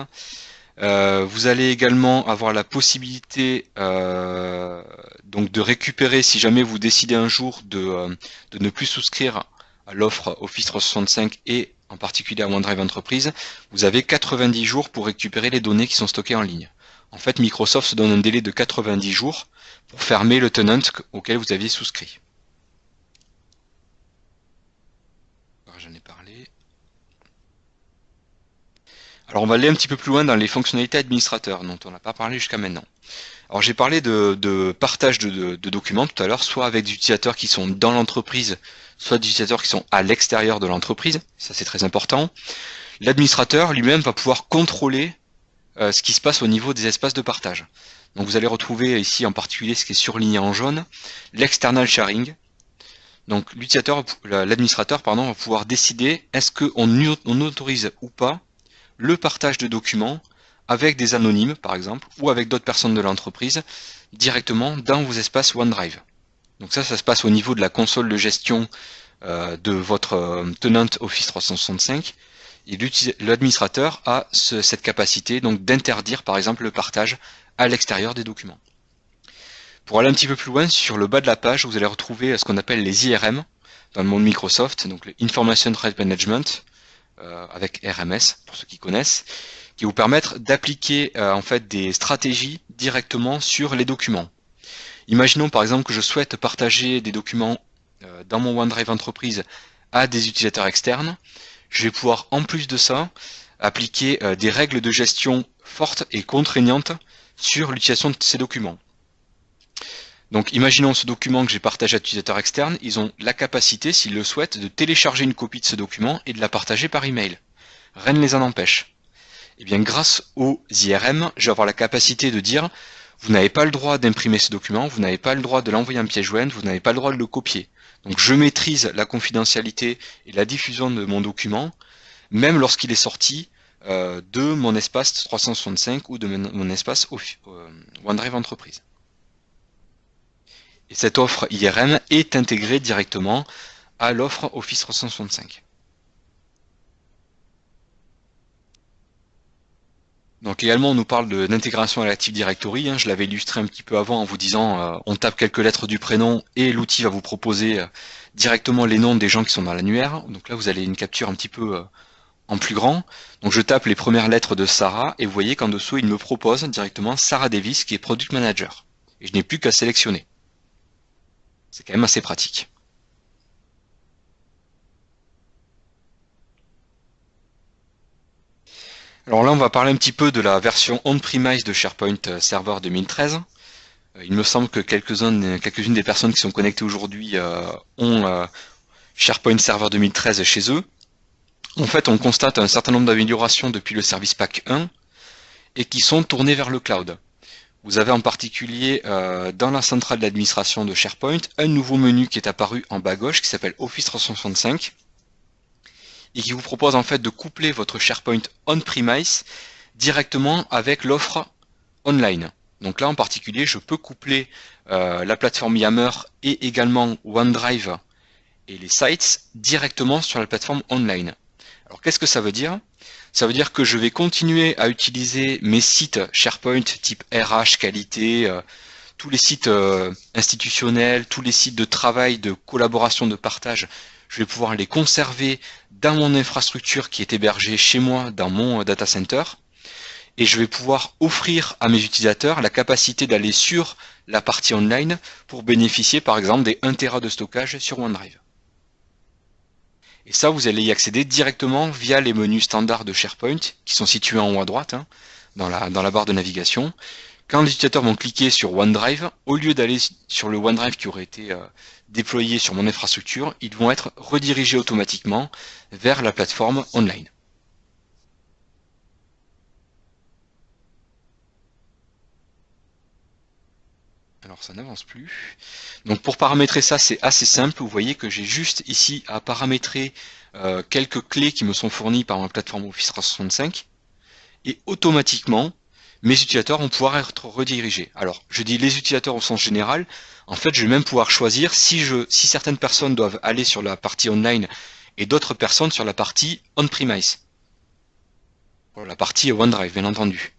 Vous allez également avoir la possibilité donc de récupérer, si jamais vous décidez un jour de ne plus souscrire à l'offre Office 365 et en particulier à OneDrive Entreprise, vous avez 90 jours pour récupérer les données qui sont stockées en ligne. En fait, Microsoft se donne un délai de 90 jours pour fermer le tenant auquel vous aviez souscrit. J'en ai parlé. Alors on va aller un petit peu plus loin dans les fonctionnalités administrateurs dont on n'a pas parlé jusqu'à maintenant. Alors j'ai parlé de partage de documents tout à l'heure, soit avec des utilisateurs qui sont dans l'entreprise, soit des utilisateurs qui sont à l'extérieur de l'entreprise, ça c'est très important. L'administrateur lui-même va pouvoir contrôler ce qui se passe au niveau des espaces de partage. Donc vous allez retrouver ici en particulier ce qui est surligné en jaune, l'external sharing. Donc l'administrateur va pouvoir décider est-ce qu'on autorise ou pas le partage de documents avec des anonymes par exemple ou avec d'autres personnes de l'entreprise directement dans vos espaces OneDrive. Donc ça se passe au niveau de la console de gestion de votre tenant Office 365 et l'administrateur a cette capacité donc d'interdire par exemple le partage à l'extérieur des documents. Pour aller un petit peu plus loin, sur le bas de la page, vous allez retrouver ce qu'on appelle les IRM dans le monde Microsoft, donc le Information Right Management, avec RMS, pour ceux qui connaissent, qui vous permettent d'appliquer en fait des stratégies directement sur les documents. Imaginons par exemple que je souhaite partager des documents dans mon OneDrive Entreprise à des utilisateurs externes. Je vais pouvoir en plus de ça appliquer des règles de gestion fortes et contraignantes sur l'utilisation de ces documents. Donc imaginons ce document que j'ai partagé à l'utilisateur externe, ils ont la capacité, s'ils le souhaitent, de télécharger une copie de ce document et de la partager par email. Rien ne les en empêche. Et bien grâce aux IRM, je vais avoir la capacité de dire vous n'avez pas le droit d'imprimer ce document, vous n'avez pas le droit de l'envoyer en pièce jointe, vous n'avez pas le droit de le copier. Donc je maîtrise la confidentialité et la diffusion de mon document, même lorsqu'il est sorti de mon espace 365 ou de mon espace OneDrive Entreprise. Et cette offre IRM est intégrée directement à l'offre Office 365. Donc également on nous parle d'intégration à l'Active Directory, je l'avais illustré un petit peu avant en vous disant on tape quelques lettres du prénom et l'outil va vous proposer directement les noms des gens qui sont dans l'annuaire. Donc là vous avez une capture un petit peu en plus grand. Donc je tape les premières lettres de Sarah et vous voyez qu'en dessous il me propose directement Sarah Davis qui est Product Manager. Et je n'ai plus qu'à sélectionner. C'est quand même assez pratique. Alors là, on va parler un petit peu de la version on-premise de SharePoint Server 2013. Il me semble que quelques-unes des personnes qui sont connectées aujourd'hui ont SharePoint Server 2013 chez eux. En fait, on constate un certain nombre d'améliorations depuis le Service Pack 1 et qui sont tournées vers le cloud. Vous avez en particulier dans la centrale d'administration de SharePoint un nouveau menu qui est apparu en bas à gauche qui s'appelle Office 365 et qui vous propose en fait de coupler votre SharePoint on-premise directement avec l'offre online. Donc là en particulier je peux coupler la plateforme Yammer et également OneDrive et les sites directement sur la plateforme online. Alors qu'est-ce que ça veut dire? Ça veut dire que je vais continuer à utiliser mes sites SharePoint type RH, qualité, tous les sites institutionnels, tous les sites de travail, de collaboration, de partage. Je vais pouvoir les conserver dans mon infrastructure qui est hébergée chez moi dans mon data center. Et je vais pouvoir offrir à mes utilisateurs la capacité d'aller sur la partie online pour bénéficier par exemple des 1 Tera de stockage sur OneDrive. Et ça, vous allez y accéder directement via les menus standards de SharePoint qui sont situés en haut à droite, hein, dans la barre de navigation. Quand les utilisateurs vont cliquer sur OneDrive, au lieu d'aller sur le OneDrive qui aurait été déployé sur mon infrastructure, ils vont être redirigés automatiquement vers la plateforme online. Alors ça n'avance plus. Donc pour paramétrer ça, c'est assez simple. Vous voyez que j'ai juste ici à paramétrer quelques clés qui me sont fournies par ma plateforme Office 365. Et automatiquement, mes utilisateurs vont pouvoir être redirigés. Alors je dis les utilisateurs au sens général. En fait, je vais même pouvoir choisir si certaines personnes doivent aller sur la partie online et d'autres personnes sur la partie on-premise. Pour la partie OneDrive, bien entendu.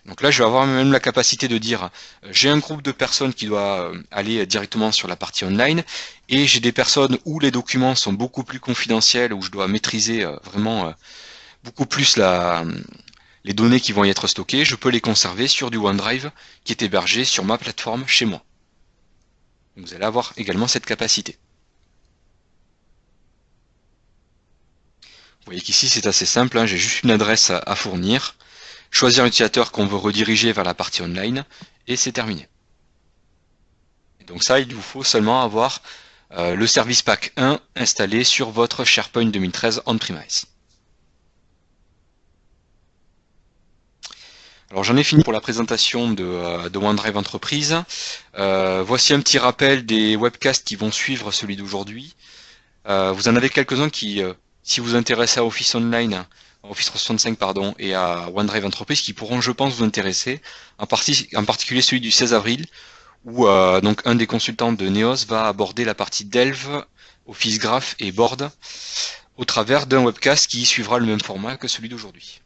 Donc là, je vais avoir même la capacité de dire, j'ai un groupe de personnes qui doit aller directement sur la partie online, et j'ai des personnes où les documents sont beaucoup plus confidentiels, où je dois maîtriser vraiment beaucoup plus les données qui vont y être stockées. Je peux les conserver sur du OneDrive qui est hébergé sur ma plateforme chez moi. Donc vous allez avoir également cette capacité. Vous voyez qu'ici, c'est assez simple, hein, j'ai juste une adresse à fournir. Choisir un utilisateur qu'on veut rediriger vers la partie online, et c'est terminé. Et donc ça, il vous faut seulement avoir le Service Pack 1 installé sur votre SharePoint 2013 on-premise. Alors j'en ai fini pour la présentation de OneDrive Entreprise. Voici un petit rappel des webcasts qui vont suivre celui d'aujourd'hui. Vous en avez quelques-uns qui, si vous intéressez à Office Online, Office 365 pardon, et à OneDrive Entreprise qui pourront, je pense, vous intéresser, en particulier celui du 16 avril, où donc un des consultants de Neos va aborder la partie Delve, Office Graph et Board, au travers d'un webcast qui suivra le même format que celui d'aujourd'hui.